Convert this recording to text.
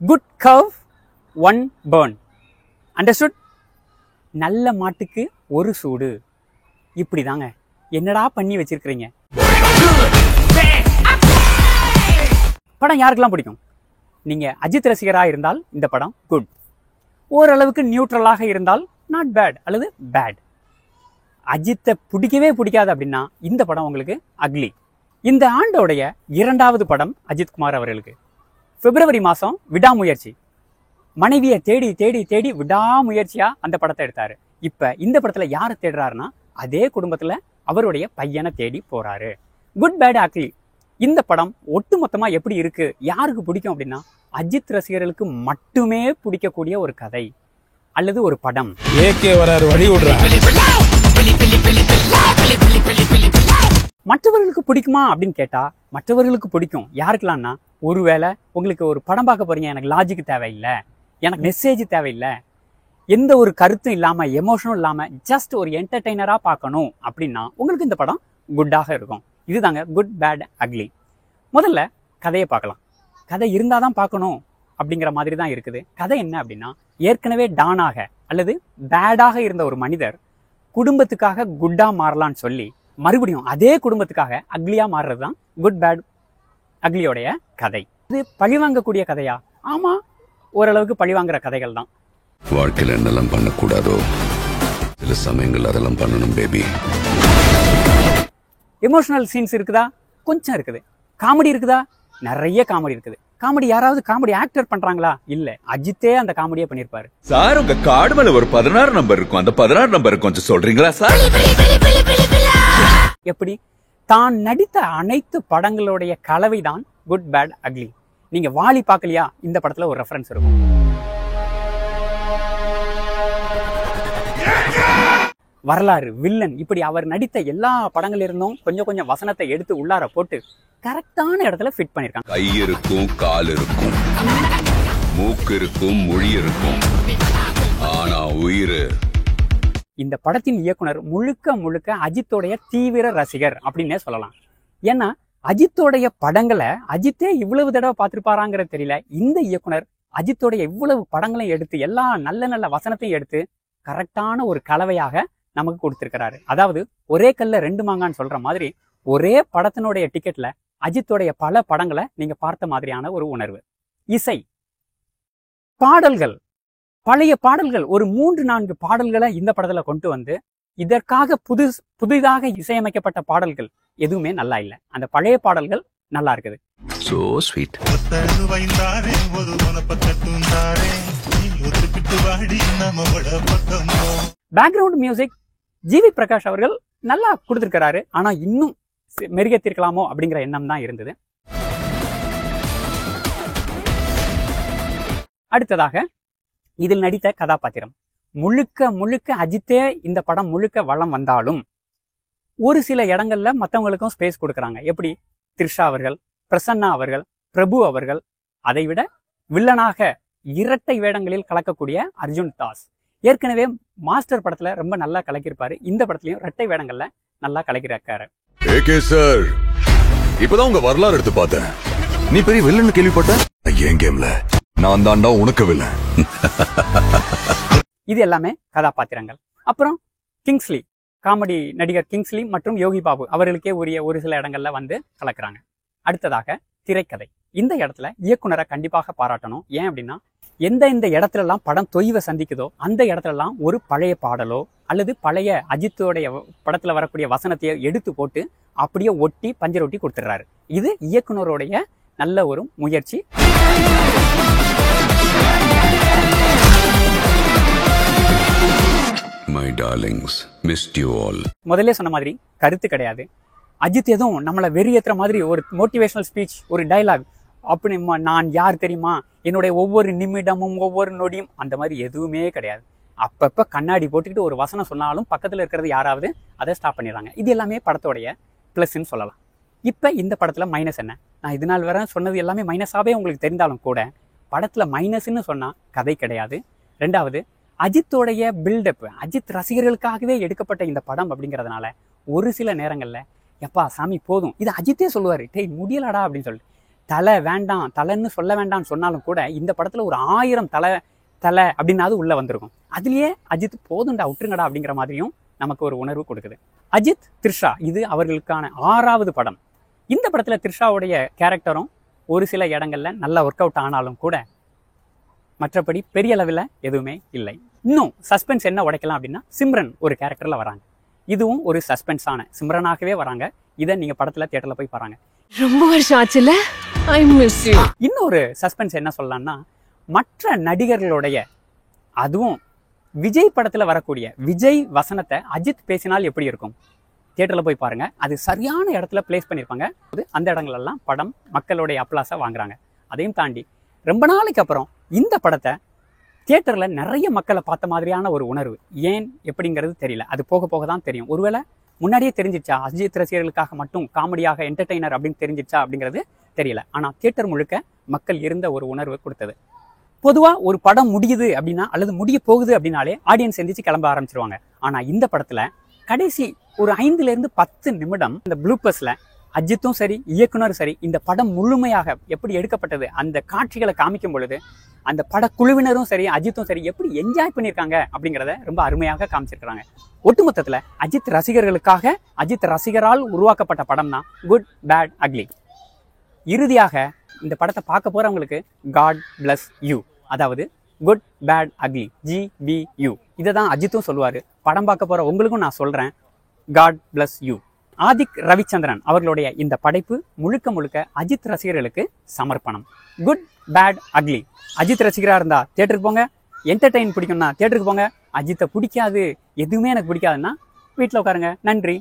Good curve one burn. Understood? நல்ல மாட்டுக்கு ஒரு சூடு. இப்படி தாங்க. என்னடா பண்ணி வச்சிருக்கிறீங்க? படம் யாருக்கெல்லாம் பிடிக்கும்? நீங்க அஜித் ரசிகராக இருந்தால் இந்த படம் குட். ஓரளவுக்கு நியூட்ரலாக இருந்தால் நாட் பேட் அல்லது பேட். அஜித்தை பிடிக்கவே பிடிக்காது அப்படின்னா இந்த படம் உங்களுக்கு அக்லி. இந்த ஆண்டோடைய 2வது படம் அஜித்குமார் அவர்களுக்கு. பிப்ரவரி மாதம் விடாமுயற்சி. மனைவியை தேடி தேடி தேடி விடாமுயற்சியா அந்த படத்தை எடுத்தாரு. இப்ப இந்த படத்துல யாரை தேடுறாருன்னா அதே குடும்பத்துல அவருடைய பையனை தேடி போறாரு. Good bad ugly. இந்த படம் ஒட்டுமொத்தமா எப்படி இருக்கு, யாருக்கு பிடிக்கும் அப்படின்னா அஜித் ரசிகர்களுக்கு மட்டுமே பிடிக்கக்கூடிய ஒரு கதை அல்லது ஒரு படம். மற்றவர்களுக்கு பிடிக்குமா அப்படின்னு கேட்டா மற்றவர்களுக்கு பிடிக்கும். யாருக்கெல்லாம்னா, ஒருவேளை உங்களுக்கு ஒரு படம் பார்க்க போறீங்க, எனக்கு லாஜிக் தேவையில்லை, எனக்கு மெசேஜ் தேவையில்லை, எந்த ஒரு கருத்தும் இல்லாம எமோஷனும் இல்லாம ஜஸ்ட் ஒரு என்டர்டெய்னரா பார்க்கணும் அப்படின்னா உங்களுக்கு இந்த படம் குட்டாக இருக்கும். இதுதாங்க குட் பேட் அக்லி. முதல்ல கதையை பார்க்கலாம். கதை இருந்தாதான் பார்க்கணும் அப்படிங்கிற மாதிரி தான் இருக்குது. கதை என்ன அப்படின்னா, ஏற்கனவே டானாக அல்லது பேடாக இருந்த ஒரு மனிதர் குடும்பத்துக்காக குட்டா மாறலான்னு சொல்லி மறுபடியும் அதே குடும்பத்துக்காக அக்லியா மாறுறது தான் குட் பேட் அக்லியோடைய கதை. இது பழிவாங்கக்கூடிய கதையா? ஆமா, ஓரளவுக்கு பழிவாங்குற கதைகள் தான். வாழ்க்கையில் என்னெல்லாம் பண்ணக்கூடாதோ சில சமயங்கள் அதெல்லாம் பண்ணணும் பேபி. எமோஷனல் சீன்ஸ் இருக்குதா? கொஞ்சம் இருக்குது. காமெடி இருக்குதா? நிறைய காமெடி இருக்குது. காமெடி யாராவது காமெடி ஆக்டர் பண்றாங்களா? இல்ல, அஜித்தே அந்த காமெடியை பண்ணிருப்பாரு. சார், உங்க கார்டு மேல ஒரு 16 நம்பர் இருக்கும், அந்த 16 நம்பர் கொஞ்சம் சொல்றீங்களா சார்? எப்படி? தான் நடித்த அனைத்து படங்களுடைய கலவைதான் குட் பேட் அக்லி. நீங்க வாலி பார்க்கலையா? இந்த படத்துல ஒரு ரெஃபரன்ஸ் இருக்கும். வரலாறு, வில்லன், இப்படி அவர் நடித்த எல்லா படங்கள் இருந்தும் கொஞ்சம் கொஞ்சம் வசனத்தை எடுத்து உள்ளார போட்டு கரெக்டான இடத்துல ஃபிட் பண்ணிருக்காங்க. கை இருக்கும், கால் இருக்கும், மூக்கு இருக்கும், மொழி இருக்கும், ஆனா உயிர். இந்த படத்தின் இயக்குனர் முழுக்க முழுக்க அஜித்தோடைய தீவிர ரசிகர் அப்படின்னே சொல்லலாம். ஏன்னா அஜித்தோடைய படங்களை அஜித்தே இவ்வளவு தடவை பார்த்திருப்பாராங்கிறது தெரியல. இந்த இயக்குனர் அஜித்தோடைய இவ்வளவு படங்களையும் எடுத்து எல்லா நல்ல நல்ல வசனத்தையும் எடுத்து கரெக்டான ஒரு கலவையாக நமக்கு கொடுத்திருக்கிறாரு. அதாவது ஒரே கல்ல 2 மாங்கான்னு சொல்ற மாதிரி ஒரே படத்தினுடைய டிக்கெட்ல அஜித்தோடைய பல படங்களை நீங்க பார்த்த மாதிரியான ஒரு உணர்வு. இசை, பாடல்கள், பழைய பாடல்கள் ஒரு 3-4 பாடல்களை இந்த படத்துல கொண்டு வந்து இதற்காக புதிதாக இசையமைக்கப்பட்ட பாடல்கள் எதுவுமே நல்லா இல்லை. அந்த பழைய பாடல்கள் நல்லா இருக்குது. So sweet. Background music GV Prakash அவர்கள் நல்லா கொடுத்திருக்கிறாரு. ஆனா இன்னும் மெருகேற்றிருக்கலாமோ அப்படிங்கிற எண்ணம் தான் இருந்தது. அடுத்ததாக இதில் நடித்த கதாபாத்திரம் முழுக்க முழுக்க அஜித்தே இந்த படம் முழுக்க வளம் வந்தாலும் ஒரு சில இடங்கள்ல மற்றவங்களுக்கும் ஸ்பேஸ் கொடுக்குறாங்க. எப்படி? த்ரிஷா அவர்கள், பிரசன்னா அவர்கள், பிரபு அவர்கள், அதை விட வில்லனாக இரட்டை வேடங்களில் கலக்கக்கூடிய அர்ஜுன் தாஸ். ஏற்கனவே மாஸ்டர் படத்துல ரொம்ப நல்லா கலக்கிருப்பாரு. இந்த படத்துலயும் இரட்டை வேடங்கள்ல நல்லா கலக்கிறாரு. ஏகே சார், இப்பதான் உங்க வரலாறு எடுத்து பார்த்தேன். நீ பெரிய வில்லன் கேள்விப்பட்ட? ஏன் கேம்ல நான் தாண்டா உனக்கு வில்லன். இது எல்லாமே கதாபாத்திரங்கள். அப்புறம் கிங்ஸ்லி, காமெடி நடிகர் கிங்ஸ்லி மற்றும் யோகி பாபு அவர்களுக்கே உரிய ஒரு சில இடங்கள்ல வந்து கலக்குறாங்க. அடுத்ததாக திரைக்கதை. இந்த இடத்துல இயக்குனரை கண்டிப்பாக பாராட்டணும். ஏன் அப்படின்னா எந்த இடத்துல எல்லாம் படம் தொய்வை சந்திக்குதோ அந்த இடத்துல எல்லாம் ஒரு பழைய பாடலோ அல்லது பழைய அஜித்தோடைய படத்துல வரக்கூடிய வசனத்தையோ எடுத்து போட்டு அப்படியே ஒட்டி பஞ்சர் ஒட்டி கொடுத்துடுறாரு. இது இயக்குனருடைய நல்ல ஒரு முயற்சி. My darlings, missed you all. முதல்ல சொன்ன மாதிரி கருத்து கிடையாது. அஜித் எதுவும் நம்மளை வெறியேற்ற மாதிரி ஒரு மோட்டிவேஷனல் ஸ்பீச், ஒரு டைலாக் அப்படி நான் யார் தெரியுமா, என்னுடைய ஒவ்வொரு நிமிடமும் ஒவ்வொரு நொடியும், அந்த மாதிரி எதுவுமே கிடையாது. அப்பப்ப கண்ணாடி போட்டுக்கிட்டு ஒரு வசனம் சொன்னாலும் பக்கத்துல இருக்கிறது யாராவது அதை ஸ்டாப் பண்ணிடுறாங்க. இது எல்லாமே படத்தோடைய பிளஸ்ன்னு சொல்லலாம். இப்ப இந்த படத்துல மைனஸ் என்ன? நான் இது நாள் வரை சொன்னது எல்லாமே மைனஸாவே உங்களுக்கு தெரிந்தாலும் கூட படத்துல மைனஸ்ன்னு சொன்னா கதை கிடையாது. 2வது, அஜித்தோடைய பில்டப், அஜித் ரசிகர்களுக்காகவே எடுக்கப்பட்ட இந்த படம் அப்படிங்கிறதுனால ஒரு சில நேரங்கள்ல எப்பா சாமி போதும், இது அஜித்தே சொல்லுவாரு, டேய் முடியலடா அப்படின்னு சொல்லிட்டு தலை வேண்டாம், தலைன்னு சொல்ல வேண்டாம்னு சொன்னாலும் கூட இந்த படத்துல ஒரு 1000 தலை அப்படின்னாவது உள்ள வந்திருக்கும். அதுலயே அஜித் போதுண்டா விட்டுருங்கடா அப்படிங்கிற மாதிரியும் நமக்கு ஒரு உணர்வு கொடுக்குது. அஜித், த்ரிஷா இது அவர்களுக்கான 6வது படம். இந்த படத்துல த்ரிஷாவுடைய கேரக்டரும் ஒரு சில இடங்கள்ல நல்லா ஒர்க் அவுட் ஆனாலும் கூட மற்றபடி பெரிய அளவில் எதுவுமே இல்லை. இன்னும் சஸ்பென்ஸ் என்ன உடைக்கலாம் அப்படின்னா, சிம்ரன் ஒரு கேரக்டர்ல வராங்க. இதுவும் ஒரு சஸ்பென்ஸான சிம்ரனாகவே வராங்க. இதை நீங்க படத்துல தியேட்டர்ல போய் பாருங்க. ரொம்ப வருஷம் ஆச்சுல, ஐ மிஸ் யூ. இன்னொரு சஸ்பென்ஸ் என்ன சொல்லலாம்னா, மற்ற நடிகர்களுடைய, அதுவும் விஜய் படத்துல வரக்கூடிய விஜய் வசனத்தை அஜித் பேசினால் எப்படி இருக்கும்? தியேட்டர்ல போய் பாருங்க. அது சரியான இடத்துல பிளேஸ் பண்ணியிருப்பாங்க. அந்த இடங்களெல்லாம் படம் மக்களுடைய அப்ளாஸை வாங்குறாங்க. அதையும் தாண்டி ரொம்ப நாளைக்கு அப்புறம் இந்த படத்தை தியேட்டர்ல நிறைய மக்களை பார்த்த மாதிரியான ஒரு உணர்வு. ஏன் எப்படிங்கிறது தெரியல. அது போக போக தான் தெரியும். ஒருவேளை முன்னாடியே தெரிஞ்சிச்சா அஜித் ரசிகர்களுக்காக மட்டும் காமெடியாக என்டர்டெய்னர் அப்படின்னு தெரிஞ்சிச்சா அப்படிங்கிறது தெரியல. ஆனா தியேட்டர் முழுக்க மக்கள் இருந்த ஒரு உணர்வு கொடுத்தது. பொதுவா ஒரு படம் முடியுது அப்படின்னா அல்லது முடிய போகுது அப்படின்னாலே ஆடியன்ஸ் எந்திரிச்சு கிளம்ப ஆரம்பிச்சிருவாங்க. ஆனா இந்த படத்துல கடைசி ஒரு 5 to 10 நிமிடம் இந்த ப்ளூப்பர்ஸ்ல அஜித்தும் சரி இயக்குனரும் சரி இந்த படம் முழுமையாக எப்படி எடுக்கப்பட்டது, அந்த காட்சிகளை காமிக்கும் பொழுது அந்த படக்குழுவினரும் சரி அஜித்தும் சரி எப்படி என்ஜாய் பண்ணியிருக்காங்க அப்படிங்கிறத ரொம்ப அருமையாக காமிச்சிருக்கிறாங்க. ஒட்டுமொத்தத்துல அஜித் ரசிகர்களுக்காக, அஜித் ரசிகரால் உருவாக்கப்பட்ட படம் தான் குட் பேட் அக்லி. இறுதியாக இந்த படத்தை பார்க்க போறவங்களுக்கு காட் பிளஸ் யூ, அதாவது குட் பேட் அக்லி, GBU. இதை தான் அஜித்தும் சொல்லுவாரு. படம் பார்க்க போற உங்களுக்கும் நான் சொல்றேன், God bless you. Adhik Ravichandran அவர்களுடைய இந்த படைப்பு முழுக்க முழுக்க அஜித் ரசிகர்களுக்கு சமர்ப்பணம். Good bad Ugly. அஜித் ரசிகரா இருந்தா தியேட்டருக்கு போங்க. என்டர்டெயின் பிடிக்கும்னா தியேட்டருக்கு போங்க. அஜித்தை பிடிக்காது, எதுவுமே எனக்கு பிடிக்காதுன்னா வீட்டில் உட்காருங்க. நன்றி.